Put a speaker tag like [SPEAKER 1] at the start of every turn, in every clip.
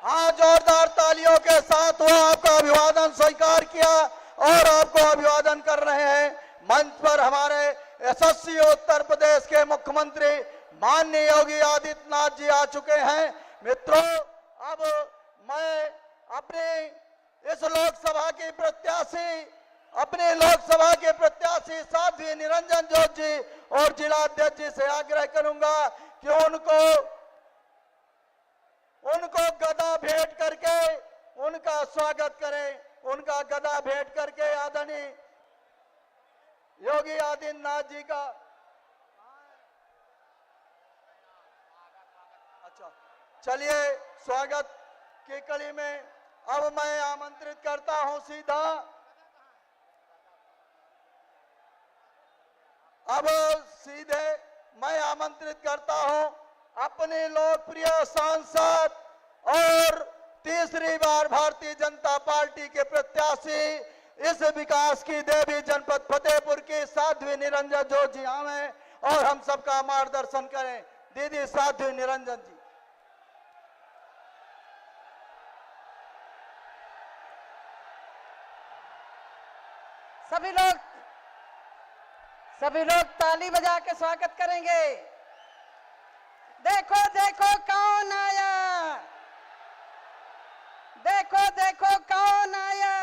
[SPEAKER 1] हाँ, जोरदार तालियों के साथ वो आपका अभिवादन स्वीकार किया और आपको अभिवादन कर रहे हैं। मंच पर हमारे यशस्वी उत्तर प्रदेश के मुख्यमंत्री माननीय योगी आदित्यनाथ जी आ चुके हैं। मित्रों, अब मैं अपनी इस लोकसभा की प्रत्याशी साध्वी निरंजन ज्योत जी और जिला अध्यक्ष जी से आग्रह करूंगा कि उनको गदा भेंट करके उनका स्वागत करें। उनका गदा भेंट करके आदरणीय योगी आदित्यनाथ जी का चलिए स्वागत की कड़ी में अब मैं आमंत्रित करता हूं सीधे मैं आमंत्रित करता हूं अपने लोकप्रिय सांसद और तीसरी बार भारतीय जनता पार्टी के प्रत्याशी इस विकास की देवी जनपद फतेहपुर की साध्वी निरंजन ज्योत जी आवे और हम सबका मार्गदर्शन करें। दीदी साध्वी निरंजन जी।
[SPEAKER 2] सभी लोग ताली बजा के स्वागत करेंगे। देखो देखो कौन आया, देखो देखो कौन आया,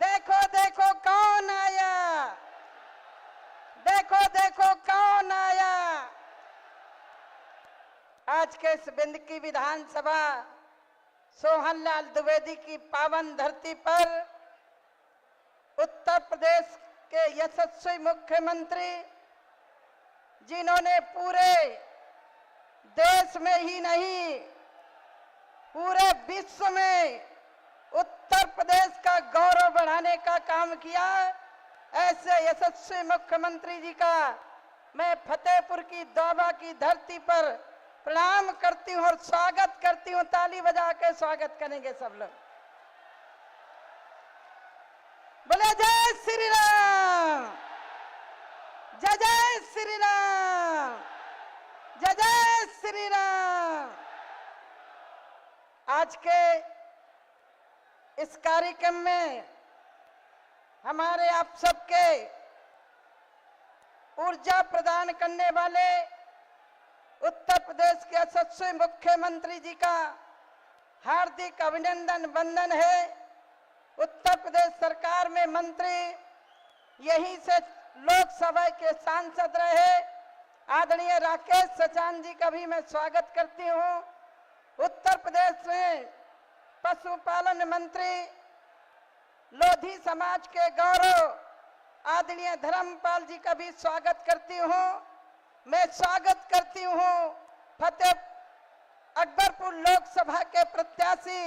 [SPEAKER 2] देखो देखो कौन आया, देखो देखो कौन आया। आज के इस बिंदकी विधानसभा सोहनलाल द्विवेदी की पावन धरती पर उत्तर प्रदेश के यशस्वी मुख्यमंत्री, जिन्होंने पूरे देश में ही नहीं पूरे विश्व में उत्तर प्रदेश का गौरव बढ़ाने का काम किया, ऐसे यशस्वी मुख्यमंत्री जी का मैं फतेहपुर की दोबा की धरती पर प्रणाम करती हूं और स्वागत करती हूं। ताली बजा के स्वागत करेंगे सब लोग। बोले जय श्री राम, जय जय श्री राम, जय जय श्री राम। आज के इस कार्यक्रम में हमारे आप सबके ऊर्जा प्रदान करने वाले उत्तर प्रदेश के यशस्वी मुख्यमंत्री जी का हार्दिक अभिनंदन वंदन है। उत्तर प्रदेश सरकार में मंत्री, यहीं से लोकसभा के सांसद रहे आदरणीय राकेश सचान जी का भी मैं स्वागत करती हूं। उत्तर प्रदेश में पशुपालन मंत्री, लोधी समाज के गौरव आदरणीय धर्मपाल जी का भी स्वागत करती हूं। मैं स्वागत करती हूं अकबरपुर लोकसभा के प्रत्याशी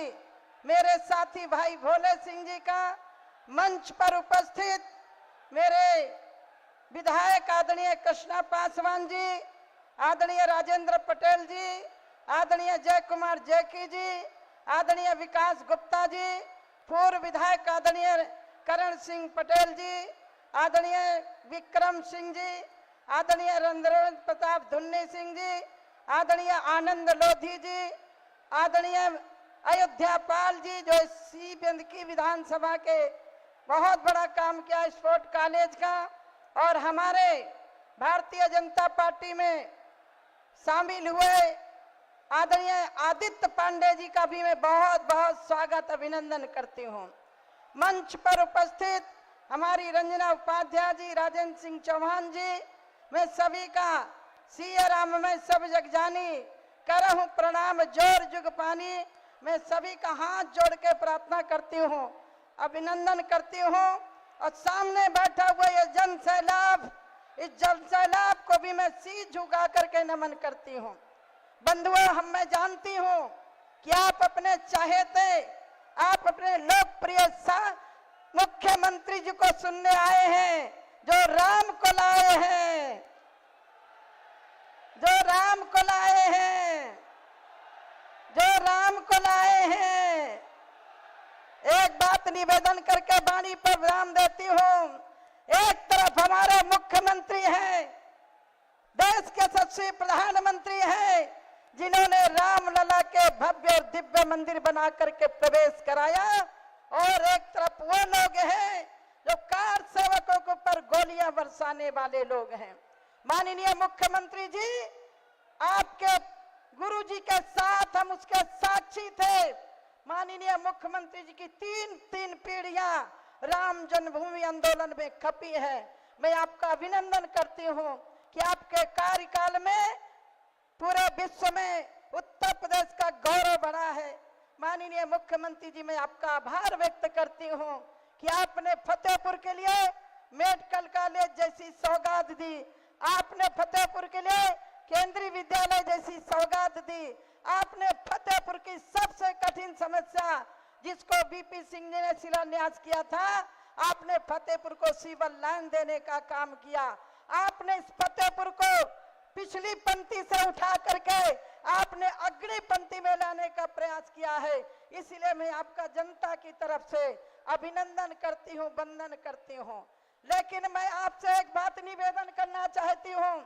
[SPEAKER 2] मेरे साथी भाई भोले सिंह जी का, मंच पर उपस्थित मेरे विधायक आदरणीय कृष्णा पासवान जी, आदरणीय राजेंद्र पटेल जी, आदरणीय जय कुमार जैकी जी, आदरणीय विकास गुप्ता जी, पूर्व विधायक आदरणीय करण सिंह पटेल जी, आदरणीय विक्रम सिंह जी, आदरणीय रंद्र प्रताप धुन्नी सिंह जी, आदरणीय आनंद लोधी जी, आदरणीय अयोध्या पाल जी, जो इसी बिंदकी विधानसभा के बहुत बड़ा काम किया स्पोर्ट कॉलेज का, और हमारे भारतीय जनता पार्टी में शामिल हुए आदरणीय आदित्य पांडे जी का भी मैं बहुत बहुत स्वागत अभिनंदन करती हूं। मंच पर उपस्थित हमारी रंजना उपाध्याय जी, राजेंद्र सिंह चौहान जी, मैं सभी का सिया राम में सब जग जानी करहूं प्रणाम जोर जुग पानी। मैं सभी का हाथ जोड़ के प्रार्थना करती हूँ, अभिनंदन करती हूँ। और सामने बैठा हुआ ये जन सैलाब, इस जन सैलाब को भी मैं शीश झुका करके नमन करती हूँ। बंधुओं, मैं जानती हूँ कि आप अपने चाहते, आप अपने लोकप्रिय मुख्यमंत्री जी को सुनने आए हैं, जो राम को लाए हैं, जो राम को लाए हैं, जो राम को लाए हैं। एक बात निवेदन करके वाणी पर विराम देती हूँ। एक तरफ हमारे मुख्यमंत्री हैं, देश के यशस्वी प्रधानमंत्री हैं, जिन्होंने रामलला के और दिव्य मंदिर बना करके प्रवेश कराया, और एक तरफ वो लोग हैं जो कार सेवकों के ऊपर गोलियां बरसाने वाले लोग हैं। माननीय मुख्यमंत्री जी, आपके गुरुजी के साथ हम उसके साक्षी थे। माननीय मुख्यमंत्री जी की तीन पीढ़ियां राम जन्मभूमि आंदोलन में खपी है। मैं आपका अभिनंदन करती हूं कि आपके कार्यकाल में पूरे विश्व में उत्तर प्रदेश का गौरव बढ़ा है। माननीय मुख्यमंत्री जी, मैं आपका आभार व्यक्त करती हूं कि आपने फतेहपुर के लिए मेडिकल कॉलेज जैसी सौगात दी, आपने फतेहपुर के लिए केंद्रीय विद्यालय जैसी सौगात दी, आपने फतेहपुर की सबसे कठिन समस्या जिसको बीपी सिंह जी ने शिलान्यास किया था, आपने फतेहपुर को सिविल लाइन देने का काम किया। आपने इस फतेहपुर को पिछली पंक्ति से उठा करके आपने अग्रणी पंक्ति में लाने का प्रयास किया है। इसलिए मैं आपका जनता की तरफ से अभिनंदन करती हूं, वंदन करती हूं। लेकिन मैं आपसे एक बात निवेदन करना चाहती हूं,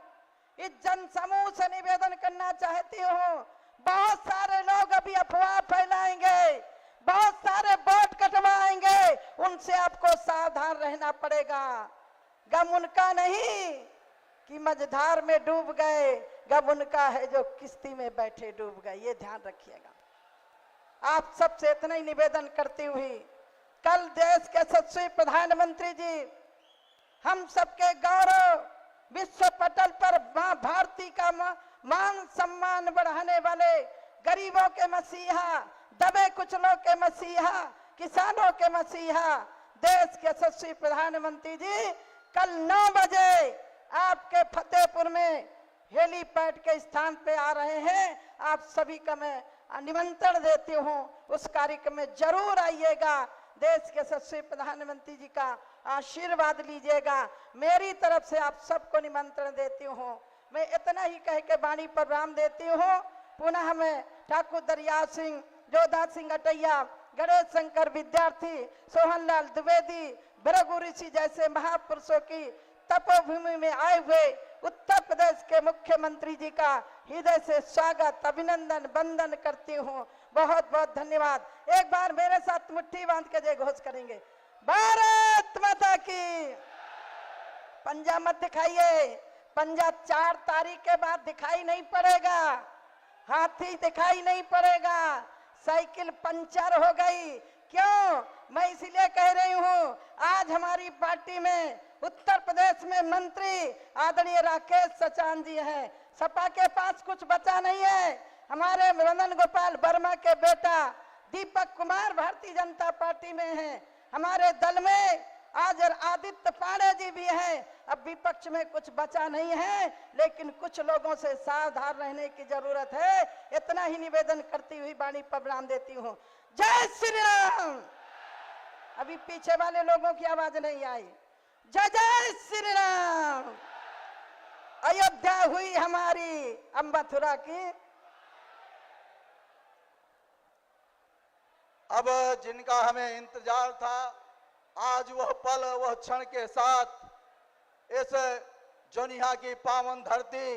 [SPEAKER 2] इस जन समूह से निवेदन करना चाहती हूं। बहुत सारे लोग अभी अफवाह फैलाएंगे, बहुत सारे वोट कटवाएंगे, उनसे आपको सावधान रहना पड़ेगा। गम उनका नहीं कि मझधार में डूब गए, गम उनका है जो किश्ती में बैठे डूब गए, ये ध्यान रखिएगा। आप सबसे इतना ही निवेदन करती हुई, कल देश के यशस्वी प्रधानमंत्री जी हम सबके गौरव विश्व पटल पर मां भारती का मान सम्मान बढ़ाने वाले, गरीबों के मसीहा, दबे कुचलों के मसीहा, किसानों के मसीहा देश के यशस्वी प्रधानमंत्री जी कल 9 बजे आपके फतेहपुर में हेलीपैड के स्थान पे आ रहे हैं। आप सभी का मैं निमंत्रण देती हूं, उस कार्यक्रम में जरूर आइएगा। देश के यशस्वी प्रधानमंत्री जी का आशीर्वाद लीजिएगा। मेरी तरफ से आप सबको निमंत्रण देती हूं। मैं इतना ही कह के वाणी पर विराम देती हूं। पुनः मैं ठाकुर दरिया सिंह, जोधा सिंह अटैया, गणेश शंकर विद्यार्थी, सोहनलाल द्विवेदी, भृगु ऋषि जैसे महापुरुषों की तपोभूमि में आए हुए उत्तर प्रदेश के मुख्यमंत्री जी का हृदय से स्वागत, अभिनंदन, वंदन करती हूँ। बहुत बहुत धन्यवाद। एक बार मेरे साथ मुट्ठी बांध के जय घोष करेंगे, भारत माता की। पंजा मत दिखाइए, पंजा 4 तारीख के बाद दिखाई नहीं पड़ेगा, हाथी दिखाई नहीं पड़ेगा, साइकिल पंचर हो गई। क्यों? मैं इसीलिए कह रही हूँ, आज हमारी पार्टी में उत्तर प्रदेश में मंत्री आदरणीय राकेश सचान जी हैं। सपा के पास कुछ बचा नहीं है। हमारे मदन गोपाल वर्मा के बेटा दीपक कुमार भारतीय जनता पार्टी में हैं। हमारे दल में आज आदित्य पांडे जी भी हैं। अब विपक्ष में कुछ बचा नहीं है, लेकिन कुछ लोगों से सावधान रहने की जरूरत है। इतना ही निवेदन करती हुई वाणी पर विराम देती हूँ। जय श्री राम। अभी पीछे वाले लोगों की आवाज नहीं आई। जय जय श्री राम। अयोध्या हुई हमारी, अब मथुरा की।
[SPEAKER 1] अब जिनका हमें इंतजार था, आज वह पल, वह क्षण के साथ इस जोनिहा की पावन धरती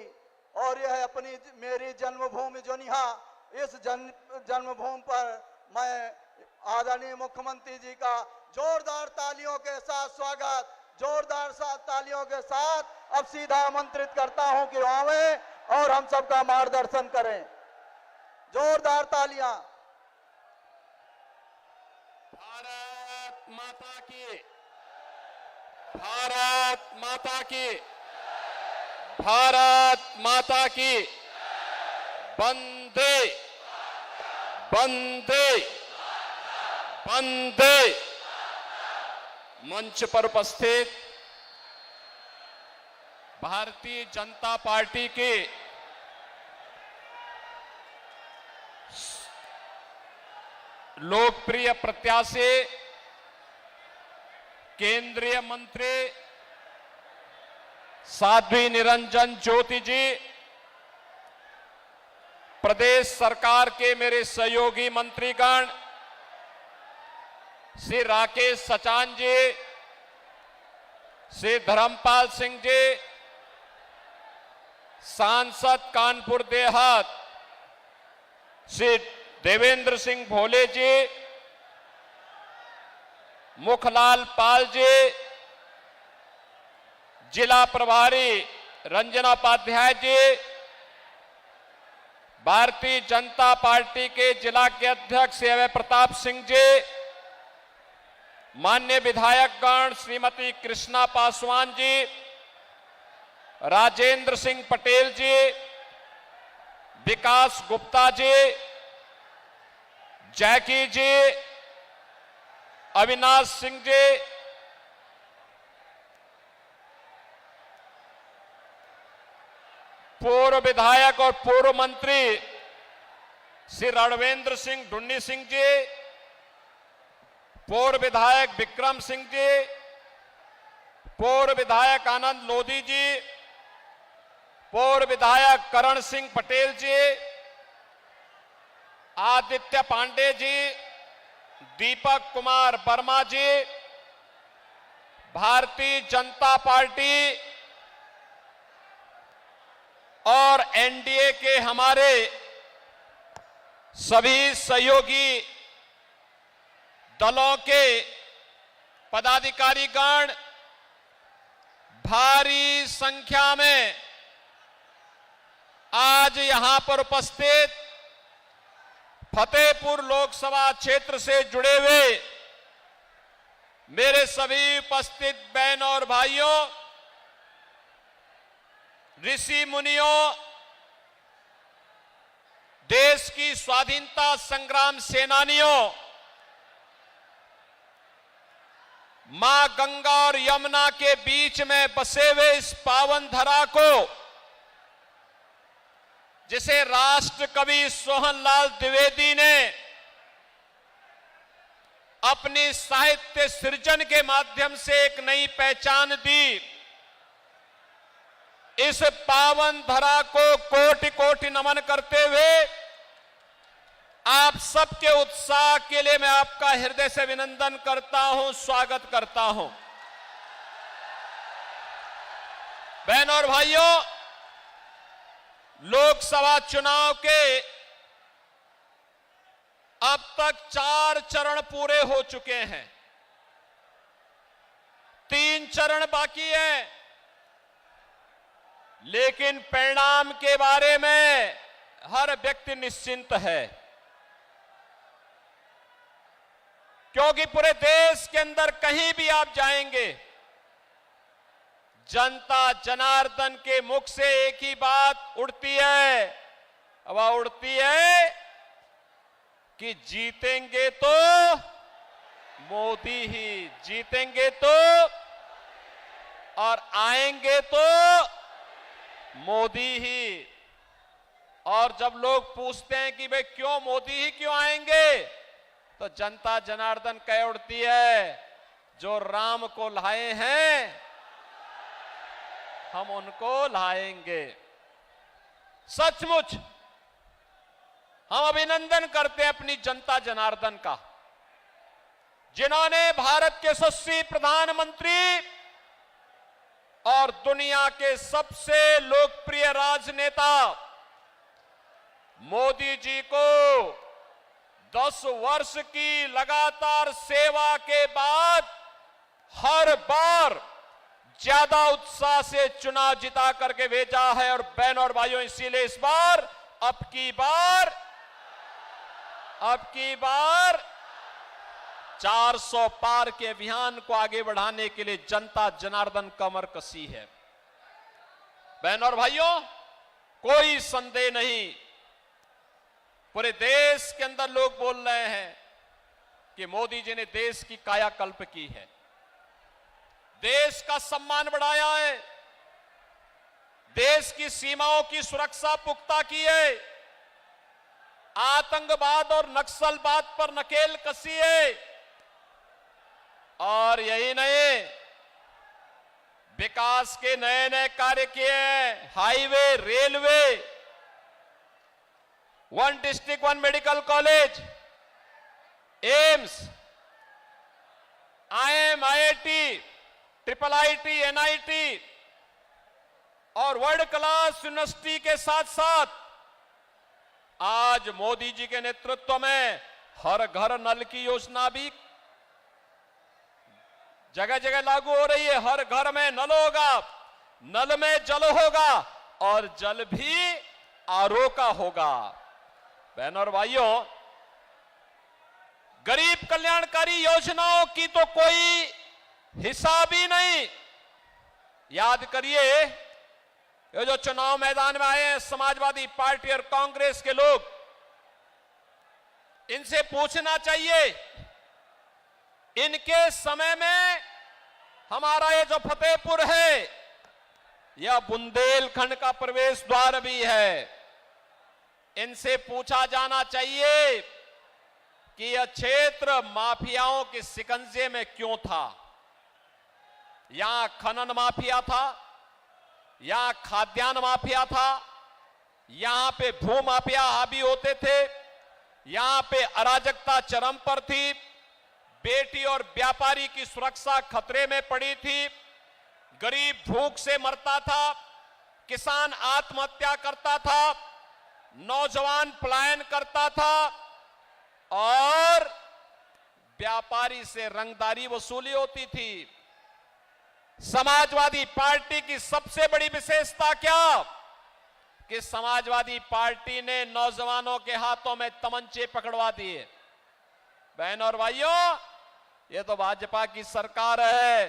[SPEAKER 1] और यह अपनी मेरी जन्मभूमि जोनिहा, इस जन्मभूमि पर मैं आदरणीय मुख्यमंत्री जी का जोरदार तालियों के साथ स्वागत, जोरदार तालियों के साथ अब सीधा आमंत्रित करता हूं कि आवे और हम सबका मार्गदर्शन करें। जोरदार तालियां।
[SPEAKER 3] भारत माता की, भारत माता की, भारत माता की। वंदे वंदे वंदे। मंच पर उपस्थित भारतीय जनता पार्टी के लोकप्रिय प्रत्याशी केंद्रीय मंत्री साध्वी निरंजन ज्योति जी, प्रदेश सरकार के मेरे सहयोगी मंत्रीगण श्री राकेश सचान जी, श्री धर्मपाल सिंह जी, सांसद कानपुर देहात श्री देवेंद्र सिंह भोले जी, मुखलाल पाल जी, जिला प्रभारी रंजना उपाध्याय जी, भारतीय जनता पार्टी के जिला के अध्यक्ष अभय प्रताप सिंह जी, माननीय विधायकगण श्रीमती कृष्णा पासवान जी, राजेंद्र सिंह पटेल जी, विकास गुप्ता जी, जैकी जी, अविनाश सिंह जी, पूर्व विधायक और पूर्व मंत्री श्री रणवेंद्र सिंह ढुन्नी सिंह जी, पूर्व विधायक विक्रम सिंह जी, पूर्व विधायक आनंद लोधी जी, पूर्व विधायक करण सिंह पटेल जी, आदित्य पांडे जी, दीपक कुमार वर्मा जी, भारतीय जनता पार्टी और एनडीए के हमारे सभी सहयोगी दलों के पदाधिकारीगण, भारी संख्या में आज यहां पर उपस्थित फतेहपुर लोकसभा क्षेत्र से जुड़े हुए मेरे सभी उपस्थित बहनों और भाइयों, ऋषि मुनियों, देश की स्वाधीनता संग्राम सेनानियों, मां गंगा और यमुना के बीच में बसे हुए इस पावन धरा को, जिसे राष्ट्र कवि सोहनलाल द्विवेदी ने अपनी साहित्य सृजन के माध्यम से एक नई पहचान दी, इस पावन धरा को कोटि कोटि नमन करते हुए आप सबके उत्साह के लिए मैं आपका हृदय से अभिनंदन करता हूं, स्वागत करता हूं। बहनों और भाइयों, लोकसभा चुनाव के अब तक 4 चरण पूरे हो चुके हैं, 3 चरण बाकी हैं, लेकिन परिणाम के बारे में हर व्यक्ति निश्चिंत है, क्योंकि पूरे देश के अंदर कहीं भी आप जाएंगे, जनता जनार्दन के मुख से एक ही बात उड़ती है, वह उड़ती है कि जीतेंगे तो मोदी ही, जीतेंगे तो और आएंगे तो मोदी ही। और जब लोग पूछते हैं कि भाई क्यों मोदी ही क्यों आएंगे, तो जनता जनार्दन कह उठती है, जो राम को लाए हैं हम उनको लाएंगे। सचमुच हम अभिनंदन करते हैं अपनी जनता जनार्दन का, जिन्होंने भारत के यशस्वी प्रधानमंत्री और दुनिया के सबसे लोकप्रिय राजनेता मोदी जी को 10 वर्ष की लगातार सेवा के बाद हर बार ज्यादा उत्साह से चुनाव जिता करके भेजा है। और बहनों और भाइयों, इसीलिए इस बार अब की बार 400 पार के अभियान को आगे बढ़ाने के लिए जनता जनार्दन कमर कसी है। बहनों और भाइयों, कोई संदेह नहीं, पूरे देश के अंदर लोग बोल रहे हैं कि मोदी जी ने देश की कायाकल्प की है, देश का सम्मान बढ़ाया है, देश की सीमाओं की सुरक्षा पुख्ता की है, आतंकवाद और नक्सलवाद पर नकेल कसी है। और यही नहीं, विकास के नए नए कार्य किए हैं, highway, railway, 1 district 1 medical college, AIIMS, IIM, IIT, IIIT, NIT और वर्ल्ड क्लास यूनिवर्सिटी के साथ साथ आज मोदी जी के नेतृत्व में हर घर नल की योजना भी जगह जगह लागू हो रही है। हर घर में नल होगा, नल में जल होगा और जल भी आरओ का होगा। बहनों और भाइयों, गरीब कल्याणकारी योजनाओं की तो कोई हिसाब ही नहीं। याद करिए, ये जो चुनाव मैदान में आए हैं समाजवादी पार्टी और कांग्रेस के लोग, इनसे पूछना चाहिए, इनके समय में हमारा ये जो फतेहपुर है, यह बुंदेलखंड का प्रवेश द्वार भी है। इनसे पूछा जाना चाहिए कि यह क्षेत्र माफियाओं के शिकंजे में क्यों था। यहां खनन माफिया था, यहां खाद्यान्न माफिया था, यहां पे भू माफिया हावी होते थे, यहां पे अराजकता चरम पर थी, बेटी और व्यापारी की सुरक्षा खतरे में पड़ी थी, गरीब भूख से मरता था, किसान आत्महत्या करता था, नौजवान पलायन करता था और व्यापारी से रंगदारी वसूली होती थी। समाजवादी पार्टी की सबसे बड़ी विशेषता क्या कि समाजवादी पार्टी ने नौजवानों के हाथों में तमंचे पकड़वा दिए। बहनों और भाइयों, ये तो भाजपा की सरकार है।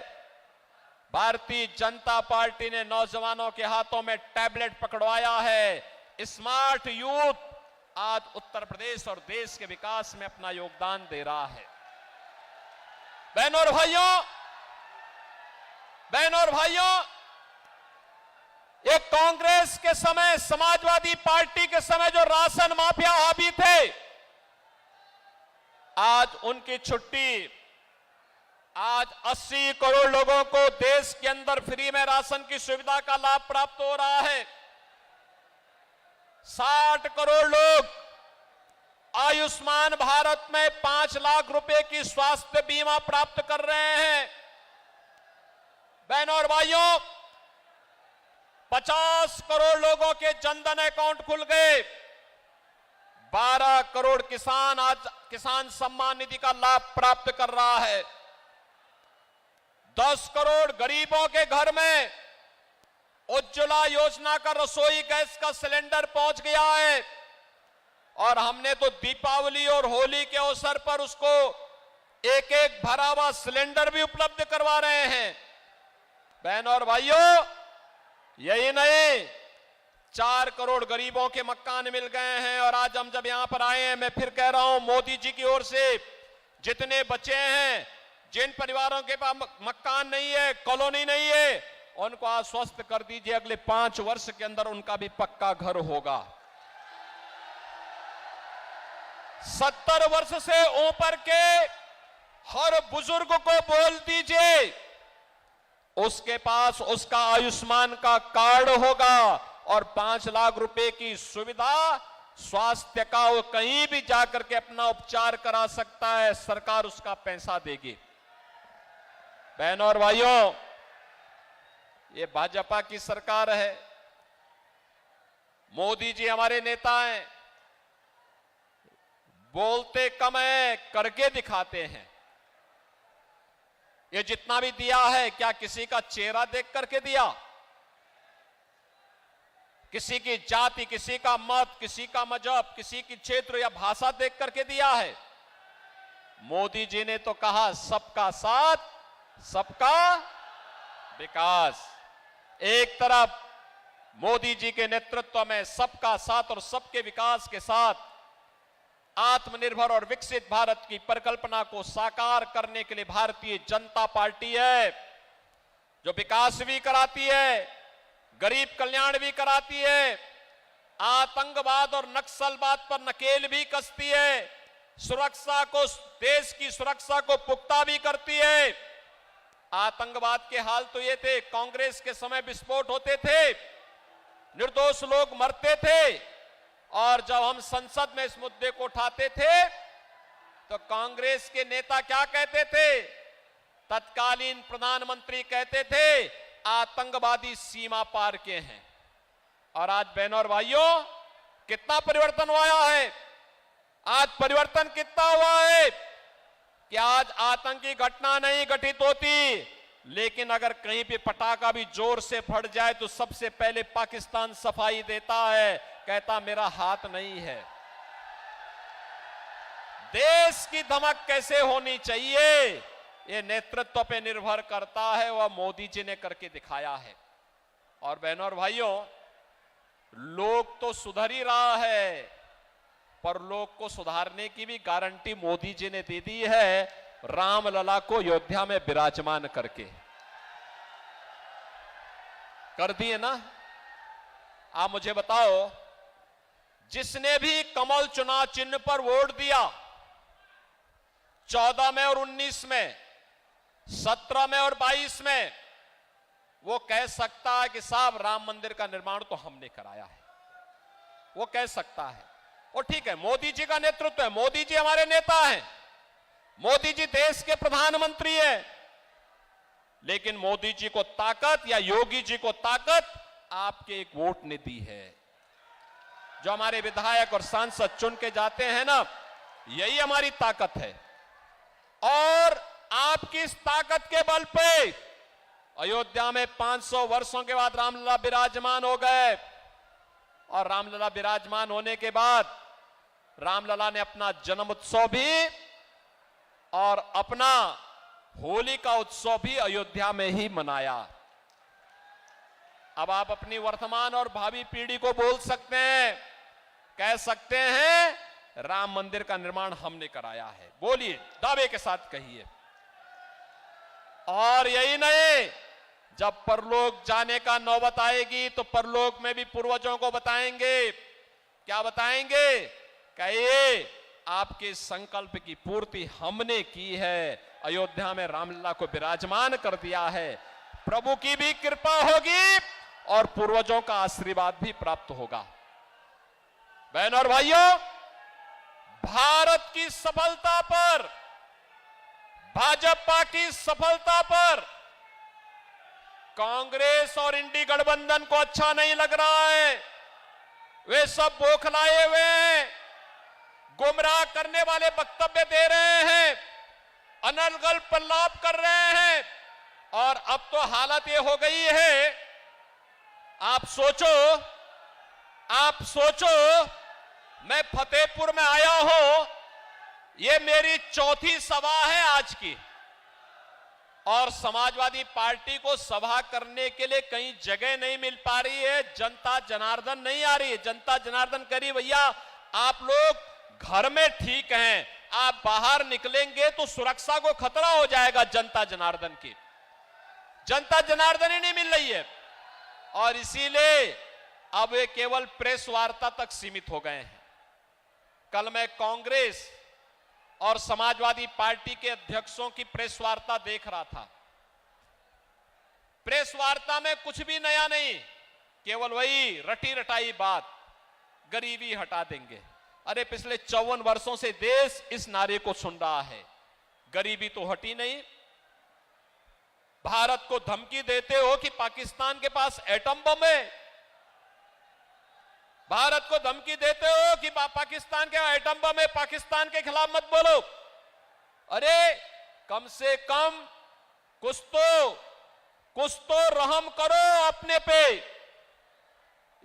[SPEAKER 3] भारतीय जनता पार्टी ने नौजवानों के हाथों में टैबलेट पकड़वाया है। स्मार्ट यूथ आज उत्तर प्रदेश और देश के विकास में अपना योगदान दे रहा है। बहनों और भाइयों, एक कांग्रेस के समय, समाजवादी पार्टी के समय जो राशन माफिया हावी थे, आज उनकी छुट्टी। आज 80 करोड़ लोगों को देश के अंदर फ्री में राशन की सुविधा का लाभ प्राप्त हो रहा है। 60 करोड़ लोग आयुष्मान भारत में 5 लाख रुपए की स्वास्थ्य बीमा प्राप्त कर रहे हैं। बहनों और भाइयों, 50 करोड़ लोगों के जनधन अकाउंट खुल गए। 12 करोड़ किसान आज किसान सम्मान निधि का लाभ प्राप्त कर रहा है। 10 करोड़ गरीबों के घर में उज्ज्वला योजना का रसोई गैस का सिलेंडर पहुंच गया है और हमने तो दीपावली और होली के अवसर पर उसको एक एक भरा हुआ सिलेंडर भी उपलब्ध करवा रहे हैं। बहनों और भाइयों, यही नहीं, 4 करोड़ गरीबों के मकान मिल गए हैं। और आज हम जब यहां पर आए हैं, मैं फिर कह रहा हूं, मोदी जी की ओर से जितने बच्चे हैं, जिन परिवारों के पास मकान नहीं है, कॉलोनी नहीं है, उनको आश्वस्त कर दीजिए अगले 5 वर्ष के अंदर उनका भी पक्का घर होगा। 70 वर्ष से ऊपर के हर बुजुर्ग को बोल दीजिए उसके पास उसका आयुष्मान का कार्ड होगा और 5 लाख रुपए की सुविधा स्वास्थ्य का, वो कहीं भी जाकर के अपना उपचार करा सकता है, सरकार उसका पैसा देगी। बहनों और भाइयों, ये भाजपा की सरकार है। मोदी जी हमारे नेता हैं, बोलते कम है, करके दिखाते हैं। ये जितना भी दिया है, क्या किसी का चेहरा देख करके दिया? किसी की जाति, किसी का मत, किसी का मजहब, किसी की क्षेत्र या भाषा देख करके दिया है? मोदी जी ने तो कहा सबका साथ, सबका विकास। एक तरफ मोदी जी के नेतृत्व में सबका साथ और सबके विकास के साथ आत्मनिर्भर और विकसित भारत की परिकल्पना को साकार करने के लिए भारतीय जनता पार्टी है, जो विकास भी कराती है, गरीब कल्याण भी कराती है, आतंकवाद और नक्सलवाद पर नकेल भी कसती है, सुरक्षा को, देश की सुरक्षा को पुख्ता भी करती है। आतंकवाद के हाल तो ये थे, कांग्रेस के समय विस्फोट होते थे, निर्दोष लोग मरते थे, और जब हम संसद में इस मुद्दे को उठाते थे तो कांग्रेस के नेता क्या कहते थे? तत्कालीन प्रधानमंत्री कहते थे आतंकवादी सीमा पार के हैं। और आज बहनों और भाइयों, कितना परिवर्तन हुआ है? आज परिवर्तन कितना हुआ है कि आज आतंकी घटना नहीं घटित होती, लेकिन अगर कहीं भी पटाखा भी जोर से फट जाए तो सबसे पहले पाकिस्तान सफाई देता है, कहता मेरा हाथ नहीं है। देश की धमक कैसे होनी चाहिए, ये नेतृत्व पे निर्भर करता है, वह मोदी जी ने करके दिखाया है। और बहनों और भाइयों, लोग तो सुधर ही रहा है, पर लोग को सुधारने की भी गारंटी मोदी जी ने दे दी है, रामलला को अयोध्या में विराजमान करके कर दिए ना। आप मुझे बताओ, जिसने भी कमल चुनाव चिन्ह पर वोट दिया 14 में और 19 में, 17 में और 22 में, वो कह सकता है कि साहब राम मंदिर का निर्माण तो हमने कराया है, वो कह सकता है। और ठीक है, मोदी जी का नेतृत्व है, मोदी जी हमारे नेता हैं, मोदी जी देश के प्रधानमंत्री हैं, लेकिन मोदी जी को ताकत या योगी जी को ताकत आपके एक वोट ने दी है। जो हमारे विधायक और सांसद चुन के जाते हैं ना, यही हमारी ताकत है। और आपकी इस ताकत के बल पे अयोध्या में 500 वर्षों के बाद रामलला विराजमान हो गए। और रामलला विराजमान होने के बाद रामलला ने अपना जन्म उत्सव भी और अपना होली का उत्सव भी अयोध्या में ही मनाया। अब आप अपनी वर्तमान और भावी पीढ़ी को बोल सकते हैं, कह सकते हैं राम मंदिर का निर्माण हमने कराया है। बोलिए, दावे के साथ कहिए। और यही नहीं, जब परलोक जाने का नौबत आएगी तो परलोक में भी पूर्वजों को बताएंगे। क्या बताएंगे? कहिए, आपके संकल्प की पूर्ति हमने की है, अयोध्या में रामलला को विराजमान कर दिया है। प्रभु की भी कृपा होगी और पूर्वजों का आशीर्वाद भी प्राप्त होगा। बहनों और भाइयों, भारत की सफलता पर, भाजपा की सफलता पर कांग्रेस और इंडी गठबंधन को अच्छा नहीं लग रहा है। वे सब बौखलाए हुए हैं, गुमराह करने वाले वक्तव्य दे रहे हैं, अनर्गल प्रलाप कर रहे हैं। और अब तो हालत ये हो गई है, आप सोचो, मैं फतेहपुर में आया हूं, ये मेरी चौथी सभा है आज की, और समाजवादी पार्टी को सभा करने के लिए कहीं जगह नहीं मिल पा रही है। जनता जनार्दन नहीं आ रही है। जनता जनार्दन करी, भैया आप लोग घर में ठीक हैं, आप बाहर निकलेंगे तो सुरक्षा को खतरा हो जाएगा। जनता जनार्दन की, जनता जनार्दन ही नहीं मिल रही है, और इसीलिए अब वे केवल प्रेस वार्ता तक सीमित हो गए हैं। कल मैं कांग्रेस और समाजवादी पार्टी के अध्यक्षों की प्रेस वार्ता देख रहा था। प्रेस वार्ता में कुछ भी नया नहीं, केवल वही रटी रटाई बात, गरीबी हटा देंगे। अरे पिछले 54 वर्षों से देश इस नारे को सुन रहा है, गरीबी तो हटी नहीं। भारत को धमकी देते हो कि पाकिस्तान के पास एटम बम है, भारत को धमकी देते हो कि पाकिस्तान के एटम बम है, पाकिस्तान के खिलाफ मत बोलो। अरे कम से कम कुछ तो रहम करो अपने पे।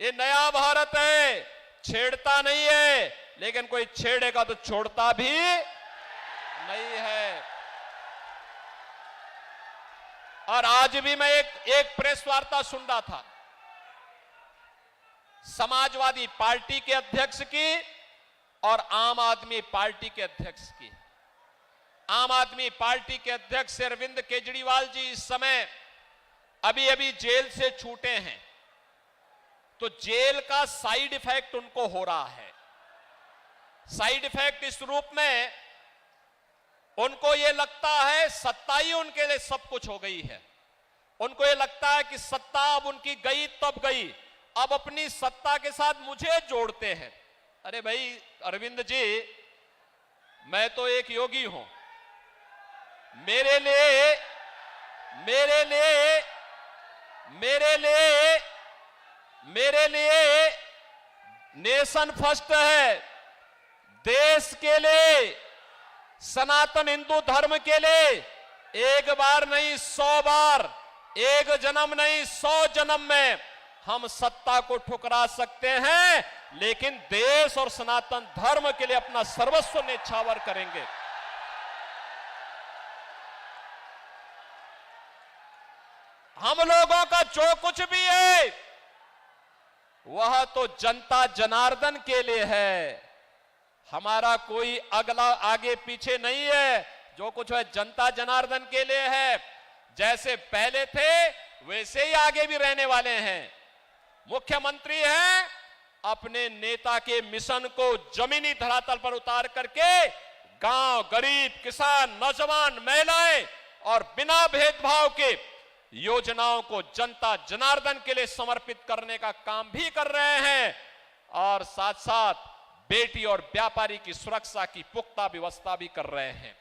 [SPEAKER 3] ये नया भारत है, छेड़ता नहीं है, लेकिन कोई छेड़ेगा तो छोड़ता भी नहीं है। और आज भी मैं एक प्रेस वार्ता सुन रहा था समाजवादी पार्टी के अध्यक्ष की और आम आदमी पार्टी के अध्यक्ष की। आम आदमी पार्टी के अध्यक्ष अरविंद केजरीवाल जी इस समय अभी जेल से छूटे हैं, तो जेल का साइड इफेक्ट उनको हो रहा है। साइड इफेक्ट इस रूप में, उनको यह लगता है सत्ता ही उनके लिए सब कुछ हो गई है। उनको यह लगता है कि सत्ता अब उनकी गई तब गई, अब अपनी सत्ता के साथ मुझे जोड़ते हैं। अरे भाई अरविंद जी, मैं तो एक योगी हूं, मेरे लिए नेशन फर्स्ट है। देश के लिए, सनातन हिंदू धर्म के लिए एक बार नहीं 100 बार, एक जन्म नहीं 100 जन्म में हम सत्ता को ठुकरा सकते हैं, लेकिन देश और सनातन धर्म के लिए अपना सर्वस्व न्यौछावर करेंगे। हम लोगों का जो कुछ भी है वह तो जनता जनार्दन के लिए है। हमारा कोई अगला आगे पीछे नहीं है। जो कुछ है जनता जनार्दन के लिए है। जैसे पहले थे वैसे ही आगे भी रहने वाले हैं। मुख्यमंत्री हैं, अपने नेता के मिशन को जमीनी धरातल पर उतार करके गांव, गरीब, किसान, नौजवान, महिलाएं और बिना भेदभाव के योजनाओं को जनता जनार्दन के लिए समर्पित करने का काम भी कर रहे हैं और साथ साथ बेटी और व्यापारी की सुरक्षा की पुख्ता व्यवस्था भी कर रहे हैं।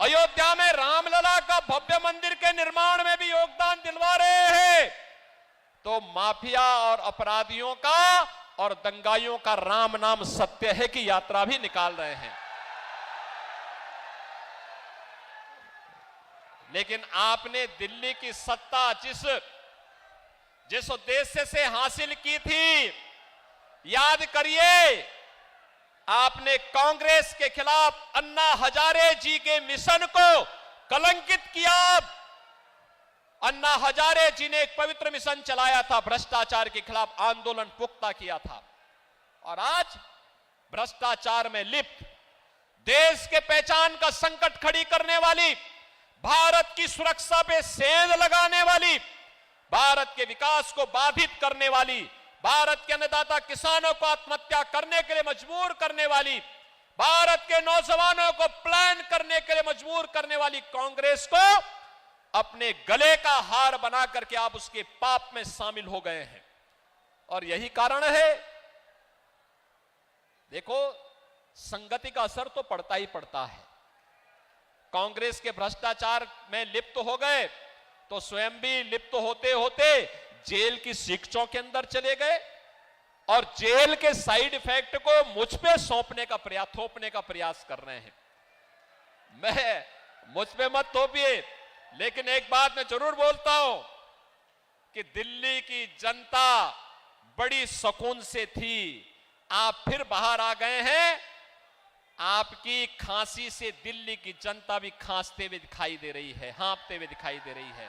[SPEAKER 3] अयोध्या में रामलला का भव्य मंदिर के निर्माण में भी योगदान दिलवा रहे हैं। तो माफिया और अपराधियों का और दंगाइयों का राम नाम सत्य है की यात्रा भी निकाल रहे हैं। लेकिन आपने दिल्ली की सत्ता जिस उद्देश्य से हासिल की थी, याद करिए, आपने कांग्रेस के खिलाफ अन्ना हजारे जी के मिशन को कलंकित किया। अन्ना हजारे जी ने एक पवित्र मिशन चलाया था, भ्रष्टाचार के खिलाफ आंदोलन पुख्ता किया था और आज भ्रष्टाचार में लिप्त, देश के पहचान का संकट खड़ी करने वाली, भारत की सुरक्षा पे सेंध लगाने वाली, भारत के विकास को बाधित करने वाली, भारत के अन्नदाता किसानों को आत्महत्या करने के लिए मजबूर करने वाली, भारत के नौजवानों को प्लान करने के लिए मजबूर करने वाली कांग्रेस को अपने गले का हार बना करके आप उसके पाप में शामिल हो गए हैं। और यही कारण है, देखो, संगति का असर तो पड़ता ही पड़ता है। कांग्रेस के भ्रष्टाचार में लिप्त हो गए तो स्वयं भी लिप्त होते होते जेल की शिक्षों के अंदर चले गए और जेल के साइड इफेक्ट को मुझ पे थोपने का प्रयास कर रहे हैं। मुझ पे मत थोपिए, लेकिन एक बात मैं जरूर बोलता हूं कि दिल्ली की जनता बड़ी सुकून से थी। आप फिर बाहर आ गए हैं। आपकी खांसी से दिल्ली की जनता भी खांसते हुए दिखाई दे रही है, हाँफते हुए दिखाई दे रही है।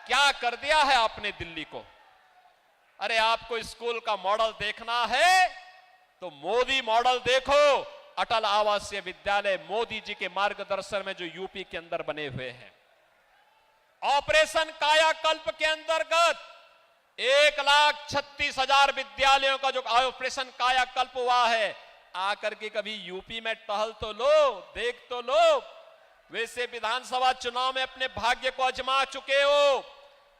[SPEAKER 3] क्या कर दिया है आपने दिल्ली को? अरे आपको स्कूल का मॉडल देखना है तो मोदी मॉडल देखो। अटल आवासीय विद्यालय मोदी जी के मार्गदर्शन में जो यूपी के अंदर बने हुए हैं। ऑपरेशन कायाकल्प के अंतर्गत 1,36,000 विद्यालयों का जो ऑपरेशन कायाकल्प हुआ है, आकर के कभी यूपी में टहल तो लो, देख तो लो। वैसे विधानसभा चुनाव में अपने भाग्य को आजमा चुके हो।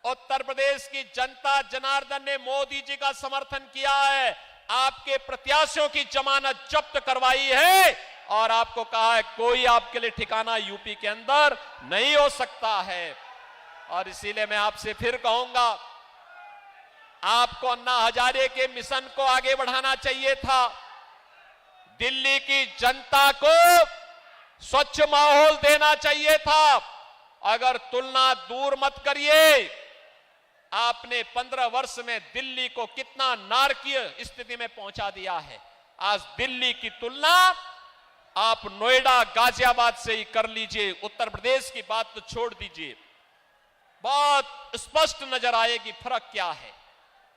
[SPEAKER 3] उत्तर प्रदेश की जनता जनार्दन ने मोदी जी का समर्थन किया है, आपके प्रत्याशियों की जमानत जब्त करवाई है और आपको कहा है कोई आपके लिए ठिकाना यूपी के अंदर नहीं हो सकता है। और इसीलिए मैं आपसे फिर कहूंगा, आपको अन्ना हजारे के मिशन को आगे बढ़ाना चाहिए था। दिल्ली की जनता को स्वच्छ माहौल देना चाहिए था। अगर तुलना दूर मत करिए, आपने 15 वर्ष में दिल्ली को कितना नारकीय स्थिति में पहुंचा दिया है। आज दिल्ली की तुलना आप नोएडा, गाजियाबाद से ही कर लीजिए, उत्तर प्रदेश की बात तो छोड़ दीजिए, बहुत स्पष्ट नजर आएगी फर्क क्या है।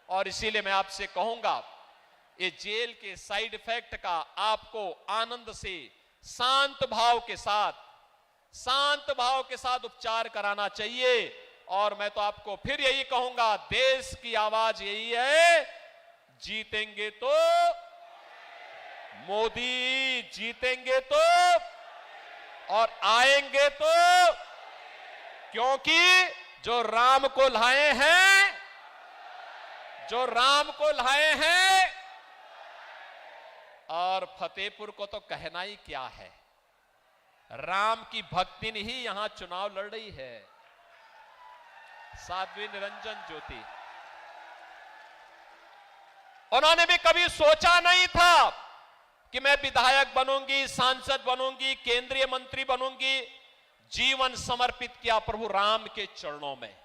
[SPEAKER 3] और इसीलिए मैं आपसे कहूंगा, ये जेल के साइड इफेक्ट का आपको आनंद से शांत भाव के साथ उपचार कराना चाहिए। और मैं तो आपको फिर यही कहूंगा, देश की आवाज यही है, जीतेंगे तो मोदी, जीतेंगे तो और आएंगे तो, क्योंकि जो राम को लाए हैं और फतेहपुर को तो कहना ही क्या है, राम की भक्ति ने ही यहां चुनाव लड़ रही है। साध्वी निरंजन ज्योति, उन्होंने भी कभी सोचा नहीं था कि मैं विधायक बनूंगी, सांसद बनूंगी, केंद्रीय मंत्री बनूंगी। जीवन समर्पित किया प्रभु राम के चरणों में,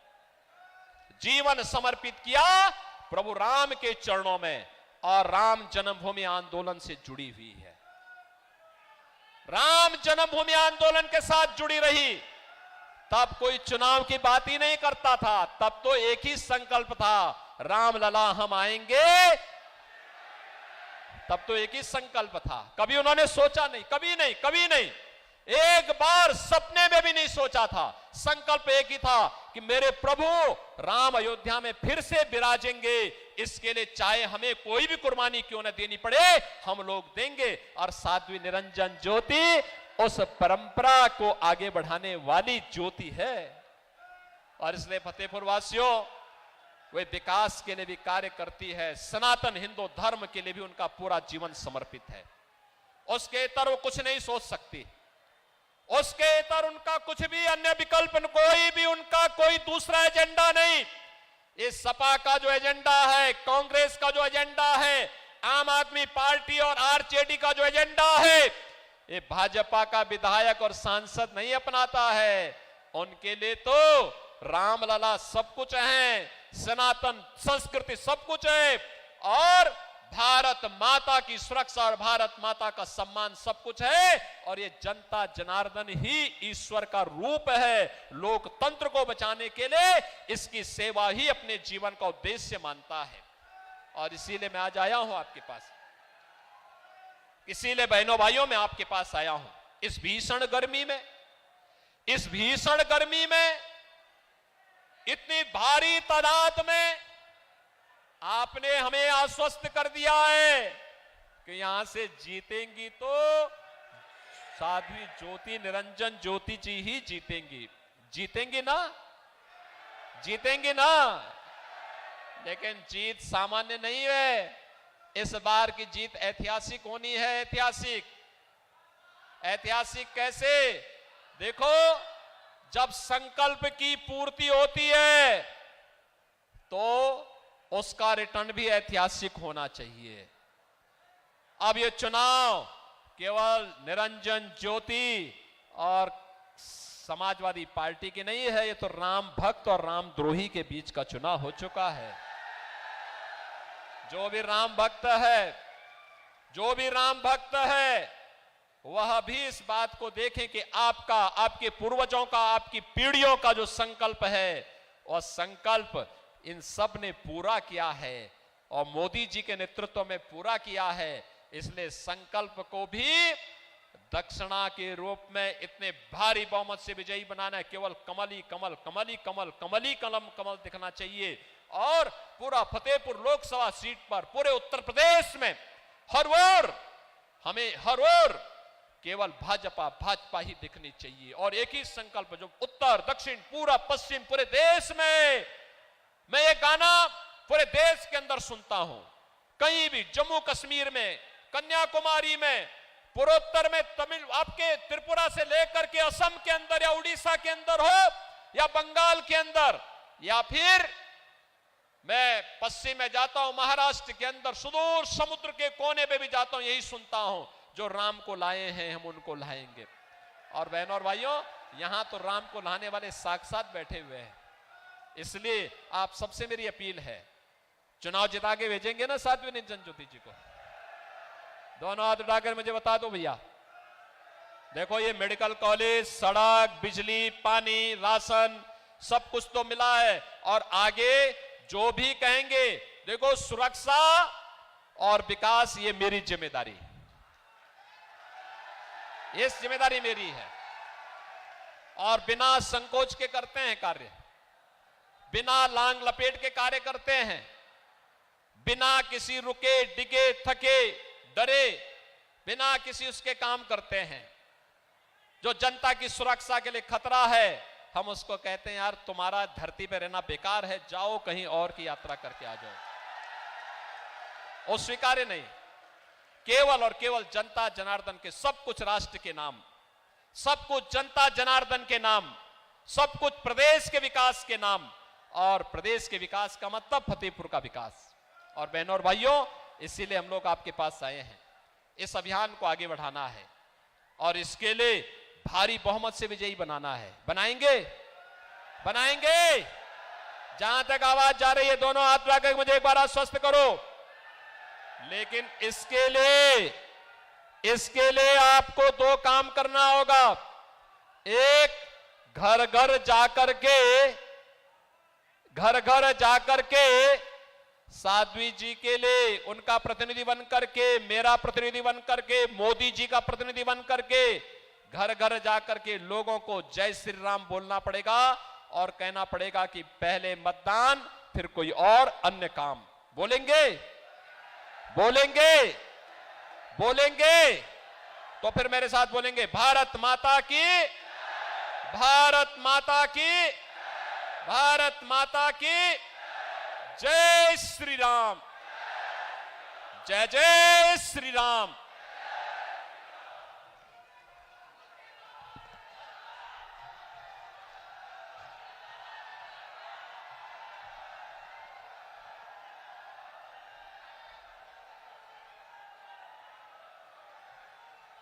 [SPEAKER 3] जीवन समर्पित किया प्रभु राम के चरणों में, और राम जन्मभूमि आंदोलन से जुड़ी हुई है। राम जन्मभूमि आंदोलन के साथ जुड़ी रही। तब कोई चुनाव की बात ही नहीं करता था, तब तो एक ही संकल्प था, राम लला हम आएंगे। तब तो एक ही संकल्प था, कभी उन्होंने सोचा नहीं, कभी नहीं, कभी नहीं, एक बार सपने में भी नहीं सोचा था। संकल्प एक ही था कि मेरे प्रभु राम अयोध्या में फिर से विराजेंगे, इसके लिए चाहे हमें कोई भी कुर्बानी क्यों न देनी पड़े, हम लोग देंगे। और साध्वी निरंजन ज्योति उस परंपरा को आगे बढ़ाने वाली ज्योति है। और इसलिए फतेहपुर वासियों, वे विकास के लिए भी कार्य करती है, सनातन हिंदू धर्म के लिए भी उनका पूरा जीवन समर्पित है। उसके इतर वो कुछ नहीं सोच सकती, उसके इतर उनका कुछ भी अन्य विकल्प, कोई भी उनका कोई दूसरा एजेंडा नहीं। इस सपा का जो एजेंडा है, कांग्रेस का जो एजेंडा है, आम आदमी पार्टी और आरजेडी का जो एजेंडा है, ये भाजपा का विधायक और सांसद नहीं अपनाता है। उनके लिए तो राम लला सब कुछ है, सनातन संस्कृति सब कुछ है, और भारत माता की सुरक्षा और भारत माता का सम्मान सब कुछ है। और ये जनता जनार्दन ही ईश्वर का रूप है। लोकतंत्र को बचाने के लिए इसकी सेवा ही अपने जीवन का उद्देश्य मानता है। और इसीलिए मैं आज आया हूं आपके पास, इसीलिए बहनों भाइयों मैं आपके पास आया हूं। इस भीषण गर्मी में, इस भीषण गर्मी में, इतनी भारी तादाद में आपने हमें आश्वस्त कर दिया है कि यहां से जीतेंगी तो साध्वी ज्योति निरंजन ज्योति जी ही जीतेंगी। जीतेंगी ना? जीतेंगी ना? लेकिन जीत सामान्य नहीं है। इस बार की जीत ऐतिहासिक होनी है। ऐतिहासिक, ऐतिहासिक कैसे? देखो, जब संकल्प की पूर्ति होती है तो उसका रिटर्न भी ऐतिहासिक होना चाहिए। अब ये चुनाव केवल निरंजन ज्योति और समाजवादी पार्टी की नहीं है, ये तो राम भक्त और रामद्रोही के बीच का चुनाव हो चुका है। जो भी राम भक्त है, जो भी राम भक्त है, वह भी इस बात को देखें कि आपका, आपके पूर्वजों का, आपकी पीढ़ियों का जो संकल्प है, वह संकल्प इन सब ने पूरा किया है और मोदी जी के नेतृत्व में पूरा किया है। इसलिए संकल्प को भी दक्षिणा के रूप में इतने भारी बहुमत से विजयी बनाना है। केवल कमल ही कमल, कमल ही कमल, कमल ही कलम कमल दिखना चाहिए। और पूरा फतेहपुर लोकसभा सीट पर, पूरे उत्तर प्रदेश में हर ओर, हमें हर ओर केवल भाजपा भाजपा ही दिखनी चाहिए। और एक ही संकल्प जो उत्तर दक्षिण पूरा पश्चिम पूरे देश में, मैं ये गाना पूरे देश के अंदर सुनता हूं, कहीं भी, जम्मू कश्मीर में, कन्याकुमारी में, पूर्वोत्तर में, तमिल, आपके त्रिपुरा से लेकर के असम के अंदर या उड़ीसा के अंदर हो या बंगाल के अंदर, या फिर मैं पश्चिम में जाता हूं, महाराष्ट्र के अंदर, सुदूर समुद्र के कोने पे भी जाता हूं, यही सुनता हूं, जो राम को लाए हैं हम उनको लाएंगे। और बहनों और भाइयों, यहां तो राम को लाने वाले साक्षात बैठे हुए हैं। इसलिए आप सबसे मेरी अपील है, चुनाव जिता के भेजेंगे ना साध्वी निरंजन ज्योति जी को? दोनों हाथ उठाकर मुझे बता दो भैया। देखो, ये मेडिकल कॉलेज, सड़क, बिजली, पानी, राशन सब कुछ तो मिला है, और आगे जो भी कहेंगे, देखो, सुरक्षा और विकास ये मेरी जिम्मेदारी, ये जिम्मेदारी मेरी है। और बिना संकोच के करते हैं कार्य, बिना लांग लपेट के कार्य करते हैं, बिना किसी रुके डिगे थके डरे, बिना किसी उसके काम करते हैं। जो जनता की सुरक्षा के लिए खतरा है, हम उसको कहते हैं यार तुम्हारा धरती पे रहना बेकार है, जाओ कहीं और की यात्रा करके आ जाओ। वो स्वीकार्य नहीं। केवल और केवल जनता जनार्दन के, सब कुछ राष्ट्र के नाम, सब कुछ जनता जनार्दन के नाम, सब कुछ प्रदेश के विकास के नाम। और प्रदेश के विकास का मतलब फतेहपुर का विकास, और बहनों और भाइयों, इसीलिए हम लोग आपके पास आए हैं। इस अभियान को आगे बढ़ाना है और इसके लिए भारी बहुमत से विजयी बनाना है। बनाएंगे, बनाएंगे। जहां तक आवाज जा रही है, दोनों हाथ उठाकर मुझे एक बार आश्वस्त करो। लेकिन इसके लिए आपको दो काम करना होगा। एक, घर घर जाकर के साध्वी जी के लिए उनका प्रतिनिधि बन करके, मेरा प्रतिनिधि बन करके, मोदी जी का प्रतिनिधि बन करके घर घर जाकर के लोगों को जय श्री राम बोलना पड़ेगा और कहना पड़ेगा कि पहले मतदान फिर कोई और अन्य काम। बोलेंगे, बोलेंगे, बोलेंगे तो फिर मेरे साथ बोलेंगे, भारत माता की, भारत माता की, भारत माता की जय श्री राम, जय जय श्री राम।